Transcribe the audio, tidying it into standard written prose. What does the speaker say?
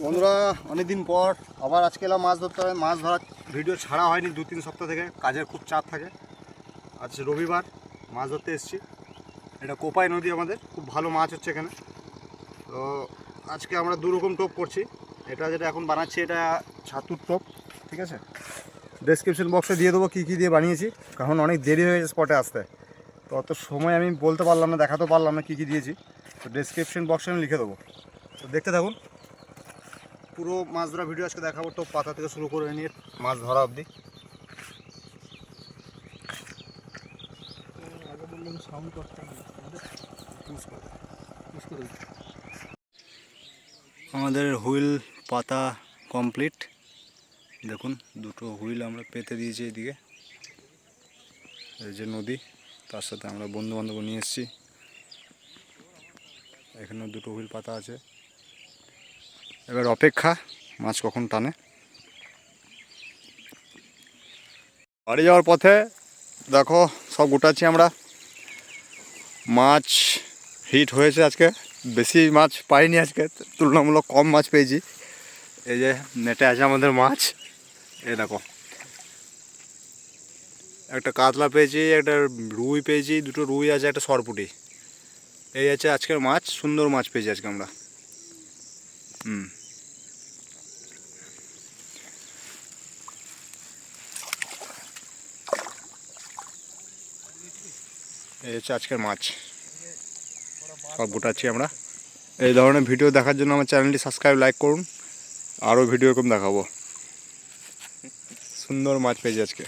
বন্ধুরা অনেকদিন পর আবার আজকে এলাম মাছ ধরতে হবে। মাছ ধরার ভিডিও ছাড়া হয়নি 2-3 সপ্তাহ থেকে, কাজের খুব চাপ থাকে। আজ রবিবার মাছ ধরতে এসেছি। এটা কোপাই নদী, আমাদের খুব ভালো মাছ হচ্ছে এখানে। তো আজকে আমরা দুরকম টোপ করছি। এটা যেটা এখন বানাচ্ছি এটা ছাতুর টোপ, ঠিক আছে। ডেসক্রিপশন বক্সে দিয়ে দেবো কী কী দিয়ে বানিয়েছি, কারণ অনেক দেরি হয়ে গেছে স্পটে আসতে। তো অত সময় আমি বলতে পারলাম না, দেখাতে পারলাম না কী কী দিয়েছি। তো ডেসক্রিপশন বক্সে আমি লিখে দেবো, তো দেখতে থাকুন। পুরো মাছ ধরা ভিডিও আজকে দেখাবো, টোপ পাতা থেকে শুরু করে নিয়ে মাছ ধরা অবধি। আমাদের হুইল পাতা কমপ্লিট। দেখুন দুটো হুইল আমরা পেতে দিয়েছি এইদিকে। এই যে নদী, তার সাথে আমরা বন্ধু বান্ধব নিয়ে এসেছি। এখানে দুটো হুইল পাতা আছে। এবার অপেক্ষা মাছ কখন টানে। বাড়ি যাওয়ার পথে দেখো সব গোটাচ্ছি আমরা। মাছ হিট হয়েছে আজকে, বেশি মাছ পাইনি আজকে, তুলনামূলক কম মাছ পেয়েছি। এই যে নেটে আছে আমাদের মাছ, এই দেখো একটা কাতলা পেয়েছি, একটা রুই পেয়েছি, দুটো রুই আছে, একটা সরপুটি। এই আছে আজকের মাছ, সুন্দর মাছ পেয়েছি আজকে আমরা। এই হচ্ছে আজকের মাছ, সব গোটাচ্ছি আমরা। এই ধরনের ভিডিও দেখার জন্য আমার চ্যানেলটি সাবস্ক্রাইব, লাইক করুন। আরও ভিডিও এরকম দেখাবো। সুন্দর মাছ পেয়েছি আজকে।